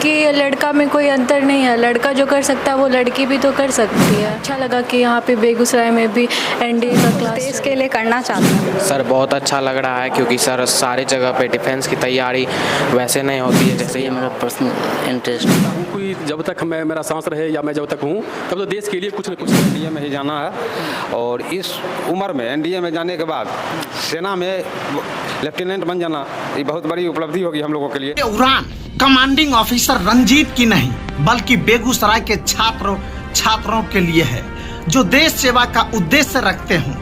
कि लड़का में कोई अंतर नहीं है, लड़का जो कर सकता है वो लड़की भी तो कर सकती है। अच्छा लगा कि यहाँ पे बेगूसराय में भी एनडीए का क्लास देश के लिए करना चाहते हैं। सर बहुत अच्छा लग रहा है क्योंकि सर सारी जगह पे डिफेंस की तैयारी वैसे नहीं होती है जैसे ये मेरा पर्सनल इंटरेस्ट कोई जब तक मैं मेरा सांस रहे या मैं जब तक हूँ तब तो देश के लिए कुछ न कुछ एनडीए में ही जाना है। और इस उम्र में एनडीए में जाने के बाद सेना में लेफ्टिनेंट बन जाना ये बहुत बड़ी उपलब्धि होगी हम लोगों के लिए। उड़ान कमांडिंग ऑफिसर रंजीत की नहीं बल्कि बेगूसराय के छात्रों के लिए है जो देश सेवा का उद्देश्य रखते हों।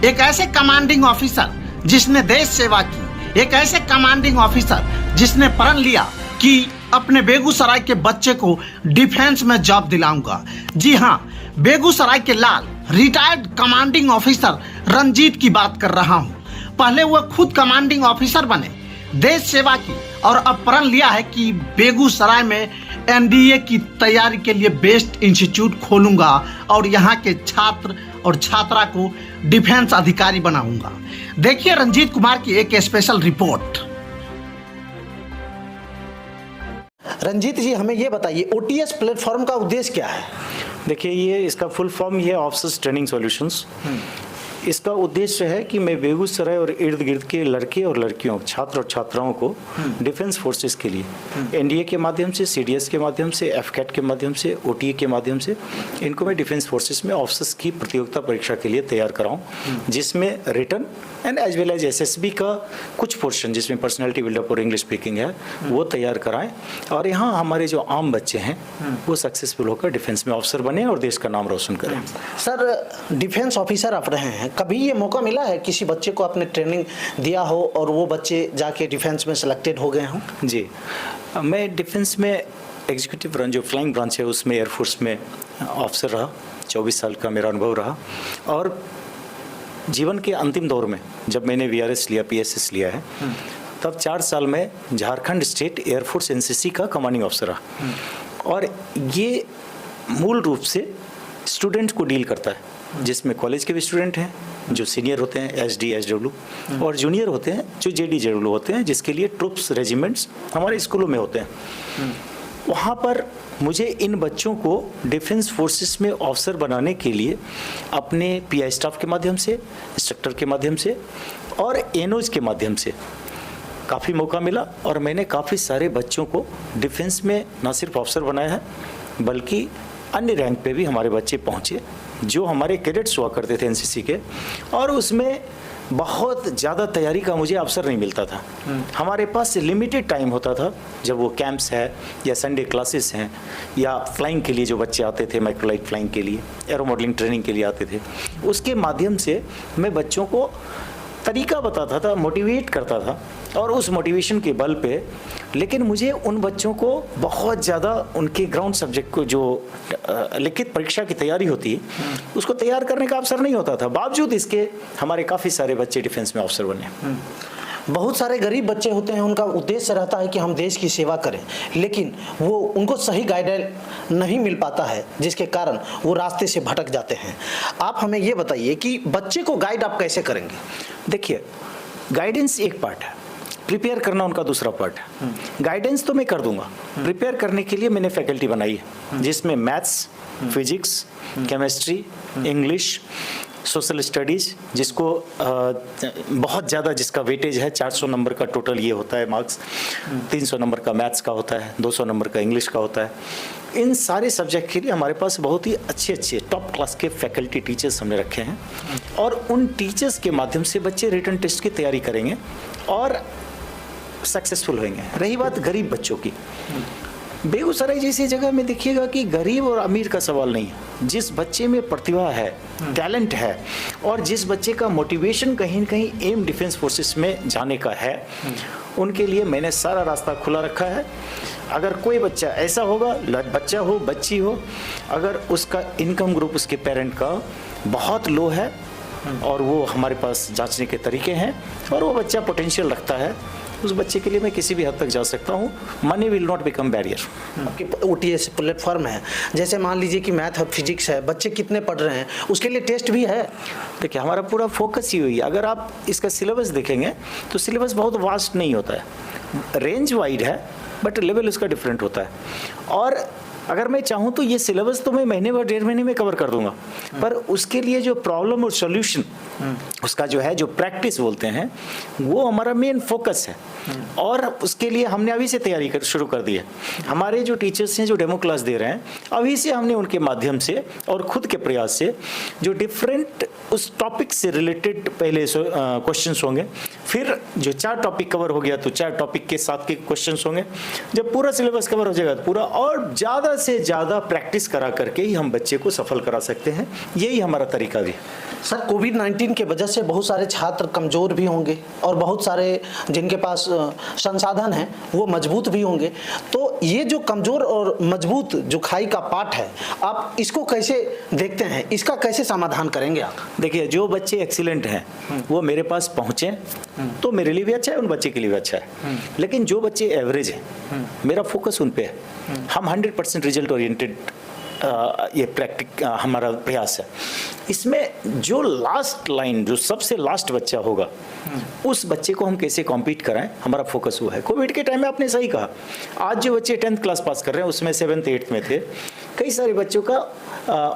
एक ऐसे कमांडिंग ऑफिसर जिसने देश सेवा की, एक ऐसे कमांडिंग ऑफिसर जिसने प्रण लिया कि अपने बेगूसराय के बच्चे को डिफेंस में जॉब दिलाऊंगा। जी हाँ, बेगूसराय के लाल रिटायर्ड कमांडिंग ऑफिसर रंजीत की बात कर रहा हूँ। पहले वह खुद कमांडिंग ऑफिसर बने, देश सेवा की और अब प्रण लिया है कि बेगूसराय में एनडीए की तैयारी के लिए बेस्ट इंस्टीट्यूट खोलूंगा और यहाँ के छात्र और छात्रा को डिफेंस अधिकारी बनाऊंगा। देखिए रंजीत कुमार की एक स्पेशल रिपोर्ट। रंजीत जी, हमें ये बताइए ओटीएस प्लेटफॉर्म का उद्देश्य क्या है? देखिए, ये इसका फुल फॉर्म ये ऑफिसर्स ट्रेनिंग सॉल्यूशंस। इसका उद्देश्य है कि मैं बेगूसराय और इर्द गिर्द के लड़के और लड़कियों, छात्र और छात्राओं को डिफेंस फोर्सेस के लिए एनडीए के माध्यम से, सीडीएस के माध्यम से, एफकेट के माध्यम से, ओटीए के माध्यम से इनको मैं डिफेंस फोर्सेस में ऑफिसर्स की प्रतियोगिता परीक्षा के लिए तैयार कराऊं, जिसमें written and as well as SSB का कुछ पोर्शन जिसमें पर्सनैलिटी बिल्डअप और इंग्लिश स्पीकिंग है वो तैयार कराएं। और यहाँ हमारे जो आम बच्चे हैं वो सक्सेसफुल होकर डिफेंस में ऑफिसर बने और देश का नाम रोशन करें। सर, डिफेंस ऑफिसर आप रहे हैं, कभी ये मौका मिला है किसी बच्चे को आपने ट्रेनिंग दिया हो और वो बच्चे जाके डिफेंस में सिलेक्टेड हो गए हों? जी, मैं डिफेंस में एग्जीक्यूटिव ब्रांच जो फ्लाइंग ब्रांच है उसमें एयरफोर्स में ऑफिसर रहा। 24 साल का मेरा अनुभव रहा। और जीवन के अंतिम दौर में जब मैंने वीआरएस लिया, पीएसएस लिया है, तब 4 साल में झारखंड स्टेट एयरफोर्स एनसीसी का कमांडिंग ऑफिसर रहा। और ये मूल रूप से स्टूडेंट्स को डील करता है, जिसमें कॉलेज के भी स्टूडेंट हैं जो सीनियर होते हैं एसडी एसडब्ल्यू, और जूनियर होते हैं जो जेडी जेडब्ल्यू होते हैं, जिसके लिए ट्रूप्स रेजिमेंट्स हमारे स्कूलों में होते हैं। वहाँ पर मुझे इन बच्चों को डिफेंस फोर्सेस में ऑफिसर बनाने के लिए अपने पीआई स्टाफ के माध्यम से, इंस्ट्रक्टर के माध्यम से और एनओज के माध्यम से काफ़ी मौका मिला। और मैंने काफ़ी सारे बच्चों को डिफेंस में न सिर्फ ऑफिसर बनाया है बल्कि अन्य रैंक पे भी हमारे बच्चे पहुँचे जो हमारे कैडेट्स हुआ करते थे एनसीसी के। और उसमें बहुत ज़्यादा तैयारी का मुझे अवसर नहीं मिलता था। हमारे पास लिमिटेड टाइम होता था जब वो कैंप्स है या संडे क्लासेस हैं या फ्लाइंग के लिए जो बच्चे आते थे, माइक्रोलाइट फ्लाइंग के लिए, एरो मॉडलिंग ट्रेनिंग के लिए आते थे, उसके माध्यम से मैं बच्चों को तरीका बताता था, मोटिवेट करता था। और उस मोटिवेशन के बल पे लेकिन मुझे उन बच्चों को बहुत ज़्यादा उनके ग्राउंड सब्जेक्ट को जो लिखित परीक्षा की तैयारी होती है उसको तैयार करने का अवसर नहीं होता था। बावजूद इसके हमारे काफ़ी सारे बच्चे डिफेंस में अवसर बने। बहुत सारे गरीब बच्चे होते हैं, उनका उद्देश्य रहता है कि हम देश की सेवा करें, लेकिन वो उनको सही गाइडेंस नहीं मिल पाता है, जिसके कारण वो रास्ते से भटक जाते हैं। आप हमें ये बताइए कि बच्चे को गाइड आप कैसे करेंगे? देखिए, गाइडेंस एक पार्ट है, प्रिपेयर करना उनका दूसरा पार्ट है। गाइडेंस तो मैं कर दूंगा, प्रिपेयर करने के लिए मैंने फैकल्टी बनाई है जिसमें maths, physics, chemistry, English, social studies, जिसको बहुत ज़्यादा जिसका वेटेज है 400 नंबर का टोटल ये होता है मार्क्स, 300 नंबर का मैथ्स का होता है, 200 नंबर का इंग्लिश का होता है। इन सारे सब्जेक्ट के लिए हमारे पास बहुत ही अच्छे टॉप क्लास के फैकल्टी टीचर्स हमने रखे हैं और उन टीचर्स के माध्यम से बच्चे रिटन टेस्ट की तैयारी करेंगे और सक्सेसफुल होंगे। रही बात गरीब बच्चों की, बेगूसराय जैसी जगह में देखिएगा कि गरीब और अमीर का सवाल नहीं है। जिस बच्चे में प्रतिभा है, टैलेंट है और जिस बच्चे का मोटिवेशन कहीं न कहीं एम डिफेंस फोर्सेस में जाने का है, उनके लिए मैंने सारा रास्ता खुला रखा है। अगर कोई बच्चा ऐसा होगा, बच्चा हो बच्ची हो, अगर उसका इनकम ग्रुप उसके पेरेंट का बहुत लो है और वो हमारे पास जांचने के तरीके हैं और वो बच्चा पोटेंशियल रखता है, उस बच्चे के लिए मैं किसी भी हद तक जा सकता हूँ। Money will not become barrier. आपके ओटीएस प्लेटफॉर्म है, जैसे मान लीजिए कि मैथ और फिजिक्स है, बच्चे कितने पढ़ रहे हैं, उसके लिए टेस्ट भी है। देखिए, हमारा पूरा फोकस ही हुई, अगर आप इसका सिलेबस देखेंगे तो सिलेबस बहुत वास्ट नहीं होता है, रेंज वाइड है बट लेवल उसका डिफरेंट होता है। और अगर मैं चाहूँ तो ये सिलेबस तो मैं महीने व 1.5 महीने में कवर कर दूंगा, पर उसके लिए जो प्रॉब्लम और सॉल्यूशन उसका जो है, जो प्रैक्टिस बोलते हैं, वो हमारा मेन फोकस है। और उसके लिए हमने अभी से तैयारी शुरू कर दी है। हमारे जो टीचर्स हैं जो डेमो क्लास दे रहे हैं, अभी से हमने उनके माध्यम से और खुद के प्रयास से जो डिफरेंट उस टॉपिक से रिलेटेड पहले क्वेश्चंस होंगे, फिर जो 4 टॉपिक कवर हो गया तो 4 टॉपिक के साथ के क्वेश्चंस होंगे। जब पूरा सिलेबस कवर हो जाएगा तो पूरा, और ज़्यादा से ज़्यादा प्रैक्टिस करा करके ही हम बच्चे को सफल करा सकते हैं। यही हमारा तरीका भी है। सर, कोविड-19 के वजह से बहुत सारे छात्र कमज़ोर भी होंगे और बहुत सारे जिनके पास संसाधन हैं वो मजबूत भी होंगे। तो ये जो कमज़ोर और मजबूत जो खाई का पाठ है, आप इसको कैसे देखते हैं, इसका कैसे समाधान करेंगे आप? देखिए, जो बच्चे एक्सीलेंट हैं वो मेरे पास पहुँचे तो मेरे लिए भी अच्छा है, उन बच्चे के लिए भी अच्छा है। लेकिन जो बच्चे एवरेज हैं, मेरा फोकस उन पे है। हम 100% रिजल्ट ओरिएंटेड ये हमारा प्रयास है। इसमें जो लास्ट लाइन, जो सबसे लास्ट बच्चा होगा, उस बच्चे को हम कैसे कॉम्पीट कराएं, हमारा फोकस वो है। कोविड के टाइम में आपने सही कहा, आज जो बच्चे 10th क्लास पास कर रहे हैं उसमें 7th 8th में थे, कई सारे बच्चों का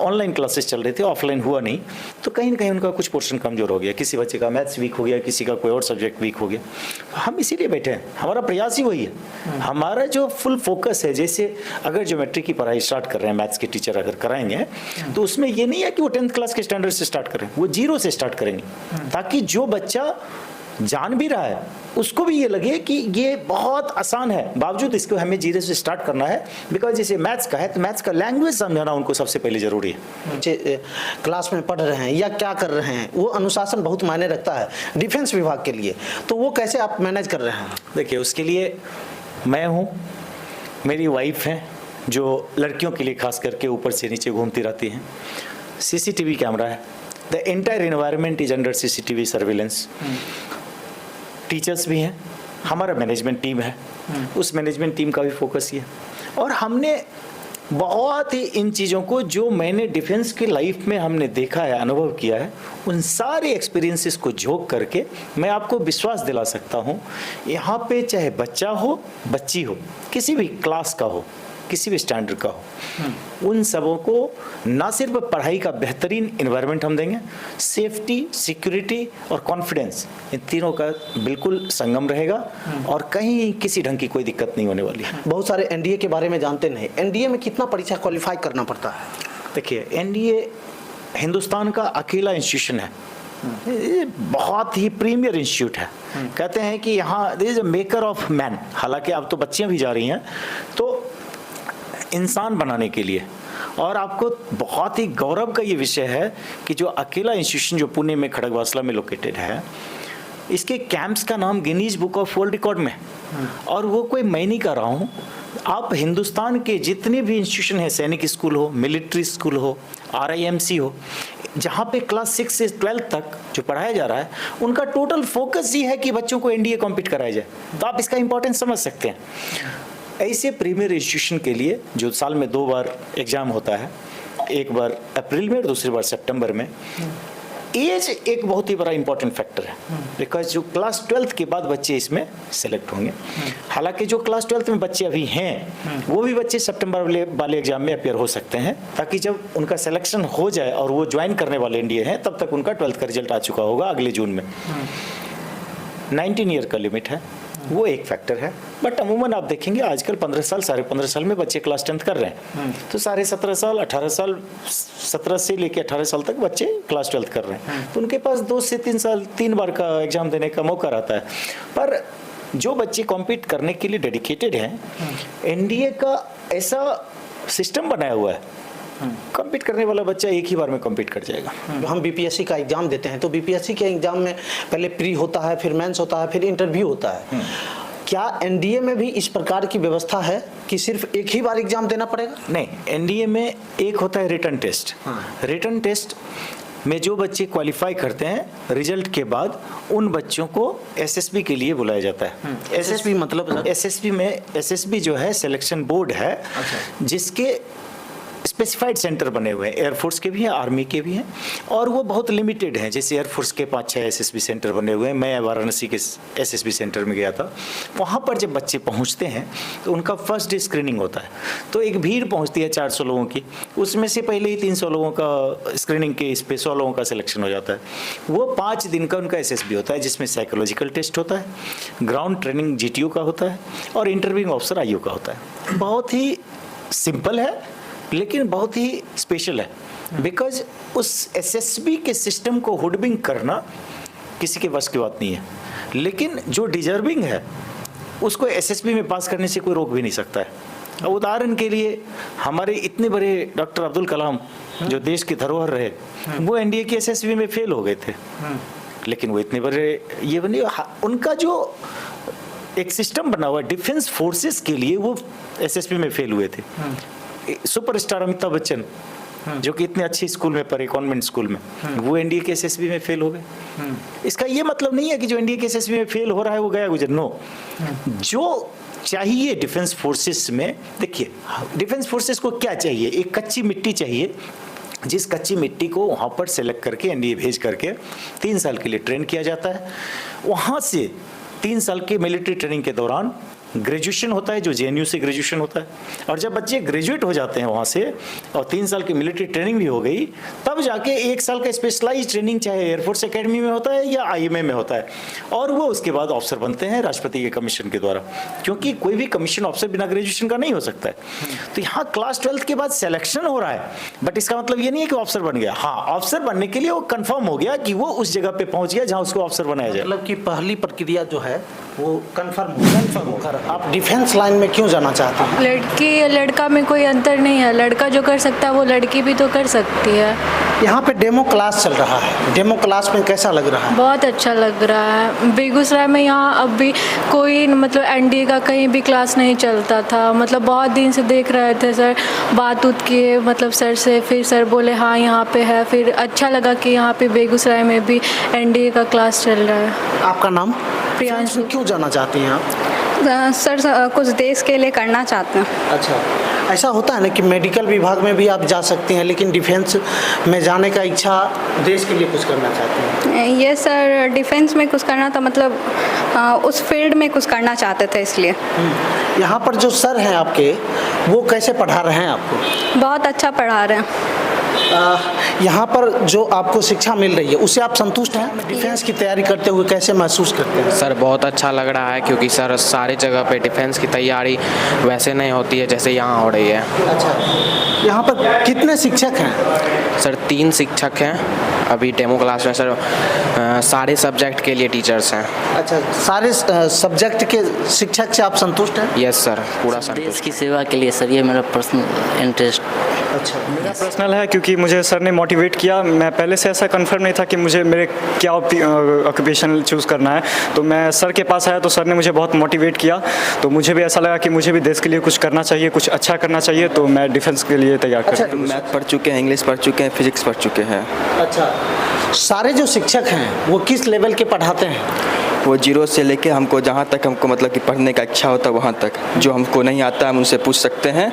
ऑनलाइन क्लासेस चल रहे थे, ऑफलाइन हुआ नहीं, तो कहीं ना कहीं उनका कुछ पोर्शन कमजोर हो गया। किसी बच्चे का मैथ्स वीक हो गया, किसी का कोई और सब्जेक्ट वीक हो गया। हम इसीलिए बैठे हैं, हमारा प्रयास ही वही है। हमारा जो फुल फोकस है, जैसे अगर ज्योमेट्री की पढ़ाई स्टार्ट कर रहे हैं, मैथ्स के टीचर अगर कराएंगे, तो उसमें ये नहीं है कि वो 10th क्लास के स्टैंडर्ड से स्टार्ट करें, वो 0 से स्टार्ट करेंगे, ताकि जो बच्चा जान भी रहा है उसको भी ये लगे कि ये बहुत आसान है, बावजूद इसको हमें 0 से स्टार्ट करना है। बिकॉज जैसे मैथ्स का है तो मैथ्स का लैंग्वेज समझाना उनको सबसे पहले जरूरी है। बच्चे क्लास में पढ़ रहे हैं या क्या कर रहे हैं, वो अनुशासन बहुत मायने रखता है डिफेंस विभाग के लिए, तो वो कैसे आप मैनेज कर रहे हैं? देखिए, उसके लिए मैं हूँ, मेरी वाइफ है जो लड़कियों के लिए खास करके ऊपर से नीचे घूमती रहती हैं, CCTV कैमरा है, the entire environment is under CCTV surveillance. Teachers भी हैं, हमारा मैनेजमेंट टीम है, उस मैनेजमेंट टीम का भी फोकस ये है। और हमने बहुत ही इन चीज़ों को, जो मैंने डिफेंस की लाइफ में हमने देखा है, अनुभव किया है, उन सारे एक्सपीरियंसेस को झोंक करके मैं आपको विश्वास दिला सकता हूँ, यहाँ पे चाहे बच्चा हो, बच्ची हो, किसी भी क्लास का हो, किसी भी स्टैंडर्ड का हो, उन सबों को ना सिर्फ पढ़ाई का बेहतरीन एनवायरनमेंट हम देंगे, सेफ्टी, सिक्योरिटी और कॉन्फिडेंस, इन तीनों का बिल्कुल संगम रहेगा और कहीं किसी ढंग की कोई दिक्कत नहीं होने वाली है। बहुत सारे NDA के बारे में जानते नहीं, NDA में कितना परीक्षा क्वालिफाई करना पड़ता है? देखिए, NDA हिंदुस्तान का अकेला इंस्टीट्यूशन है, ये बहुत ही प्रीमियर इंस्टीट्यूट है। कहते हैं कि यहाँ this is a maker of man, हालांकि अब तो बच्चियाँ भी जा रही हैं, तो इंसान बनाने के लिए। और आपको बहुत ही गौरव का ये विषय है कि जो अकेला इंस्टीट्यूशन जो पुणे में खड़गवासला में लोकेटेड है, इसके कैंप्स का नाम Guinness book of world record में, और वो कोई मैं नहीं कर रहा हूँ। आप हिंदुस्तान के जितने भी इंस्टीट्यूशन हैं, सैनिक स्कूल हो, मिलिट्री स्कूल हो, RIMC हो, जहाँ पे क्लास 6 से 12 तक जो पढ़ाया जा रहा है, उनका टोटल फोकस ये है कि बच्चों को NDA कॉम्पीट कराया जाए। तो आप इसका इंपॉर्टेंस समझ सकते हैं। ऐसे प्रीमियर इंस्टीट्यूशन के लिए जो साल में 2 बार एग्जाम होता है, एक बार अप्रैल में और दूसरी बार सितंबर में, एज एक बहुत ही बड़ा इंपॉर्टेंट फैक्टर है। बिकॉज जो क्लास 12th के बाद बच्चे इसमें सेलेक्ट होंगे, हालांकि जो क्लास 12th में बच्चे अभी हैं वो भी बच्चे सितंबर वाले एग्जाम में अपियर हो सकते हैं, ताकि जब उनका सिलेक्शन हो जाए और वो ज्वाइन करने वाले NDA हैं, तब तक उनका 12th का रिजल्ट आ चुका होगा अगले जून में। 19 ईयर का लिमिट है, वो एक फैक्टर है। बट अमूमन आप देखेंगे आजकल 15 साल, साढ़े 15 साल में बच्चे क्लास 10th कर रहे हैं, तो साढ़े 17 साल, 18 साल, 17 से लेकर 18 साल तक बच्चे क्लास 12th कर रहे हैं, तो उनके पास 2 से 3 साल 3 बार का एग्जाम देने का मौका रहता है। पर जो बच्चे कॉम्पीट करने के लिए डेडिकेटेड हैं, NDA का ऐसा सिस्टम बनाया हुआ है, कम्पीट करने वाला बच्चा एक ही बार में कम्पीट कर जाएगा। हम BPSC का एग्जाम देते हैं, तो BPSC के एग्जाम में पहले प्री होता है, फिर मेंस होता है, फिर इंटरव्यू होता है। क्या NDA में भी इस प्रकार की व्यवस्था है कि सिर्फ एक ही बार एग्जाम देना पड़ेगा? नहीं, NDA में एक होता है रिटन टेस्ट। रिटन टेस्ट में जो बच्चे क्वालिफाई करते हैं, रिजल्ट के बाद उन बच्चों को SSB के लिए बुलाया जाता है। SSB मतलब? SSB में, SSB जो है सिलेक्शन बोर्ड है, जिसके स्पेसिफाइड सेंटर बने हुए हैं, एयरफोर्स के भी हैं, आर्मी के भी हैं, और वो बहुत लिमिटेड हैं। जैसे एयरफोर्स के 5-6 एसएसबी सेंटर बने हुए हैं। मैं वाराणसी के एसएसबी सेंटर में गया था। वहाँ पर जब बच्चे पहुँचते हैं तो उनका फर्स्ट डे स्क्रीनिंग होता है। तो एक भीड़ पहुँचती है 400 लोगों की, उसमें से पहले ही 300 लोगों का स्क्रीनिंग के इस पे 100 लोगों का सिलेक्शन हो जाता है। वो 5 दिन का उनका एसएसबी होता है, जिसमें साइकोलॉजिकल टेस्ट होता है, ग्राउंड ट्रेनिंग जीटीओ का होता है और इंटरव्यूइंग ऑफिसर आईओ का होता है। बहुत ही सिंपल है लेकिन बहुत ही स्पेशल है, बिकॉज उस एसएसबी के सिस्टम को हुडबिंग करना किसी के बस की बात नहीं है, लेकिन जो डिजर्विंग है उसको एसएसबी में पास करने से कोई रोक भी नहीं सकता है। अब उदाहरण के लिए हमारे इतने बड़े डॉक्टर अब्दुल कलाम जो देश की धरोहर रहे, वो एनडीए की एसएसबी में फेल हो गए थे, लेकिन वो इतने बड़े ये बने, उनका जो एक सिस्टम बना हुआ डिफेंस फोर्सेस के लिए, वो एसएसबी में फेल हुए थे। सुपरस्टार अमिताभ बच्चन जो कि इतने अच्छे स्कूल में पढ़े, कॉन्वेंट स्कूल में, वो एनडीए के एसएसबी में फेल हो गए। इसका ये मतलब नहीं है कि जो एनडीए के एसएसबी में फेल हो रहा है वो गया गुजर, नो। जो चाहिए डिफेंस फोर्सेस में, देखिए डिफेंस फोर्सेस को क्या चाहिए, एक कच्ची मिट्टी चाहिए, जिस कच्ची मिट्टी को वहाँ पर सेलेक्ट करके एनडीए भेज करके 3 साल के लिए ट्रेन किया जाता है। वहाँ से 3 साल के मिलिट्री ट्रेनिंग के दौरान ग्रेजुएशन होता है, जो जेएनयू से ग्रेजुएशन होता है, और जब बच्चे ग्रेजुएट हो जाते हैं वहाँ से और 3 साल की मिलिट्री ट्रेनिंग भी हो गई, तब जाके 1 साल का स्पेशलाइज ट्रेनिंग चाहे एयरफोर्स एकेडमी में होता है या आईएमए में होता है, और वो उसके बाद ऑफिसर बनते हैं राष्ट्रपति के कमीशन के द्वारा, क्योंकि कोई भी कमीशन ऑफिसर बिना ग्रेजुएशन का नहीं हो सकता है। तो यहाँ क्लास 12 के बाद सिलेक्शन हो रहा है, बट इसका मतलब ये नहीं है कि ऑफिसर बन गया। हाँ, ऑफिसर बनने के लिए वो कन्फर्म हो गया कि वो उस जगह पे पहुंच गया जहाँ उसको ऑफिसर बनाया जाए। मतलब कि पहली प्रक्रिया जो है वो कन्फर्म होकर आप डिफेंस लाइन में क्यों जाना चाहते हैं? लड़की या लड़का में कोई अंतर नहीं है, लड़का जो कर सकता है वो लड़की भी तो कर सकती है। यहाँ पे डेमो क्लास चल रहा है, डेमो क्लास में कैसा लग रहा है? बहुत अच्छा लग रहा है। बेगूसराय में यहाँ अब भी कोई मतलब एनडीए का कहीं भी क्लास नहीं चलता था, मतलब बहुत दिन से देख रहे थे सर, बात उत किए मतलब सर से, फिर सर बोले हाँ यहाँ पे है, फिर अच्छा लगा कि यहाँ पे बेगूसराय में भी एनडीए का क्लास चल रहा है। आपका नाम? प्रियांशु। क्यों जाना चाहते हैं आप? सर कुछ देश के लिए करना चाहते हैं। अच्छा, ऐसा होता है ना कि मेडिकल विभाग में भी आप जा सकते हैं, लेकिन डिफेंस में जाने का इच्छा देश के लिए कुछ करना चाहते हैं? ये सर डिफेंस में कुछ करना था, मतलब उस फील्ड में कुछ करना चाहते थे, इसलिए। यहाँ पर जो सर हैं आपके, वो कैसे पढ़ा रहे हैं आपको? बहुत अच्छा पढ़ा रहे हैं। यहाँ पर जो आपको शिक्षा मिल रही है उससे आप संतुष्ट हैं? डिफेंस की तैयारी करते हुए कैसे महसूस करते हैं? सर बहुत अच्छा लग रहा है, क्योंकि सर सारे जगह पे डिफेंस की तैयारी वैसे नहीं होती है जैसे यहाँ हो रही है। अच्छा, यहाँ पर कितने शिक्षक हैं? सर 3 शिक्षक हैं अभी डेमो क्लास में सर, सारे सब्जेक्ट के लिए टीचर्स हैं। अच्छा, सारे सब्जेक्ट के शिक्षक से आप संतुष्ट हैं? यस सर, पूरा देश संतुष्ट। की सेवा के लिए सर, ये मेरा पर्सनल इंटरेस्ट। अच्छा, मेरा पर्सनल है, क्योंकि मुझे सर ने मोटिवेट किया। मैं पहले से ऐसा कंफर्म नहीं था कि मुझे मेरे क्या ऑक्यूपेशन चूज़ करना है, तो मैं सर के पास आया तो सर ने मुझे बहुत मोटिवेट किया, तो मुझे भी ऐसा लगा कि मुझे भी देश के लिए कुछ करना चाहिए, कुछ अच्छा करना चाहिए, तो मैं डिफेंस के लिए तैयार कर रहा हूँ। मैथ पढ़ चुके हैं, इंग्लिश पढ़ चुके हैं, फिजिक्स पढ़ चुके हैं। अच्छा, सारे जो शिक्षक हैं वो किस लेवल के पढ़ाते हैं? वो 0 से लेके हमको जहाँ तक हमको मतलब कि पढ़ने का इच्छा होता है वहाँ तक, जो हमको नहीं आता हम उनसे पूछ सकते हैं,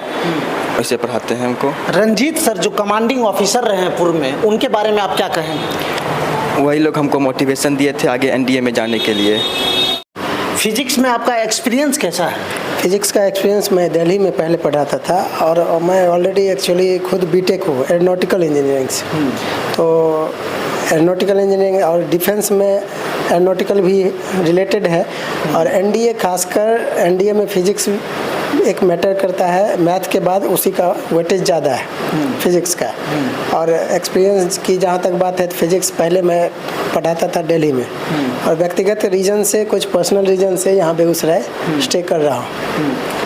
वैसे पढ़ाते हैं हमको। रंजीत सर जो कमांडिंग ऑफिसर रहे हैं पूर्व में, उनके बारे में आप क्या कहेंगे? वही लोग हमको मोटिवेशन दिए थे आगे एनडीए में जाने के लिए। फिजिक्स में आपका एक्सपीरियंस कैसा है? फिजिक्स का एक्सपीरियंस मैं दिल्ली में पहले पढ़ाता था, और मैं ऑलरेडी एक्चुअली खुद बीटेक हूँ एरोनॉटिकल इंजीनियरिंग से। तो एरोनॉटिकल इंजीनियरिंग और डिफेंस में एरोनॉटिकल भी रिलेटेड है, और एनडीए खासकर एनडीए में फिजिक्स एक मैटर करता है, मैथ के बाद उसी का वेटेज ज़्यादा है फिजिक्स का। और एक्सपीरियंस की जहाँ तक बात है, तो फिजिक्स पहले मैं पढ़ाता था दिल्ली में, और व्यक्तिगत रीजन से, कुछ पर्सनल रीजन से यहाँ बेगूसराय स्टे कर रहा हूँ।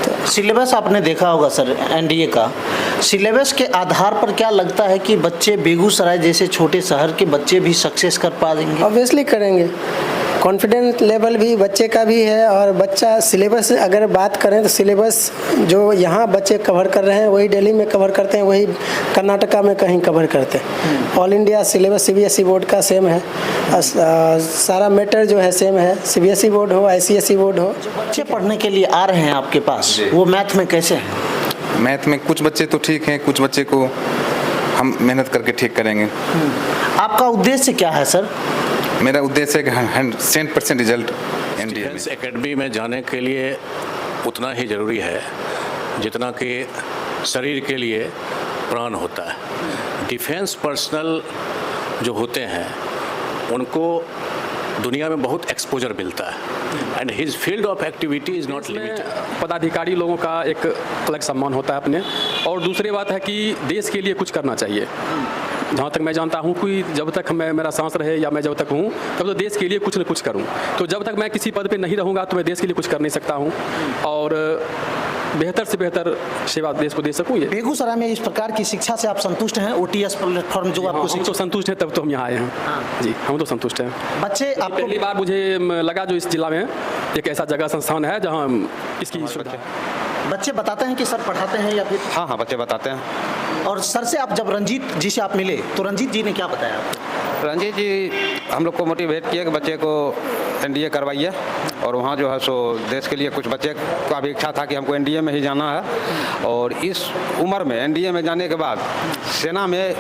तो सिलेबस आपने देखा होगा सर एनडीए का, सिलेबस के आधार पर क्या लगता है कि बच्चे बेगूसराय जैसे छोटे शहर के बच्चे भी सक्सेस कर पाएंगे? ऑब्वियसली करेंगे, कॉन्फिडेंस लेवल भी बच्चे का भी है, और बच्चा सिलेबस अगर बात करें तो सिलेबस जो यहाँ बच्चे कवर कर रहे हैं वही दिल्ली में कवर करते हैं, वही कर्नाटका में कहीं कवर करते हैं। All India syllabus CBSE board का सेम है, सारा मैटर जो है सेम है, सीबीएसई बोर्ड हो आईसीएसई बोर्ड हो। बच्चे पढ़ने के लिए आ रहे हैं आपके पास, वो मैथ में कैसे हैं? मैथ में कुछ बच्चे तो ठीक हैं, कुछ बच्चे को हम मेहनत करके ठीक करेंगे। आपका उद्देश्य क्या है सर? मेरा उद्देश्य है कि 100% रिजल्ट एनडीए में। डिफेंस एकेडमी में जाने के लिए उतना ही ज़रूरी है जितना कि शरीर के लिए प्राण होता है। डिफेंस पर्सनल जो होते हैं उनको दुनिया में बहुत एक्सपोजर मिलता है and his field of activity is not limited. पदाधिकारी लोगों का एक अलग सम्मान होता है अपने, और दूसरी बात है कि देश के लिए कुछ करना चाहिए। जहाँ तक मैं जानता हूँ कि जब तक मेरा सांस रहे या मैं जब तक हूँ तब तो देश के लिए कुछ न कुछ करूँ। तो जब तक मैं किसी पद पे नहीं रहूँगा तो मैं देश के लिए कुछ कर नहीं सकता हूँ और बेहतर से बेहतर सेवा देश को दे सकूँ। ये बेगूसराय में इस प्रकार की शिक्षा से आप संतुष्ट हैं? OTS प्लेटफॉर्म जो आपको हम तो संतुष्ट हैं, तब तो हम यहाँ आए हैं। जी, हम तो संतुष्ट हैं। बच्चे आपको पहली बार मुझे लगा जो इस जिला में एक ऐसा जगह संस्थान है जहाँ इसकी सुविधा है। बच्चे बताते हैं कि सर पढ़ाते हैं या फिर? हाँ, बच्चे बताते हैं। और सर से आप जब रंजीत जी से आप मिले तो रंजीत जी ने क्या बताया आपको? रंजीत जी हम लोग को मोटिवेट किए कि बच्चे को एनडीए करवाइए, और वहाँ जो है सो देश के लिए कुछ बच्चे का भी इच्छा था कि हमको एनडीए में ही जाना है। और इस उम्र में एनडीए में जाने के बाद सेना में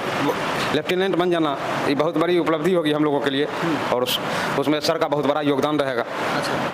लेफ्टिनेंट बन जाना ये बहुत बड़ी उपलब्धि होगी हम लोगों के लिए, और उसमें सर का बहुत बड़ा योगदान रहेगा।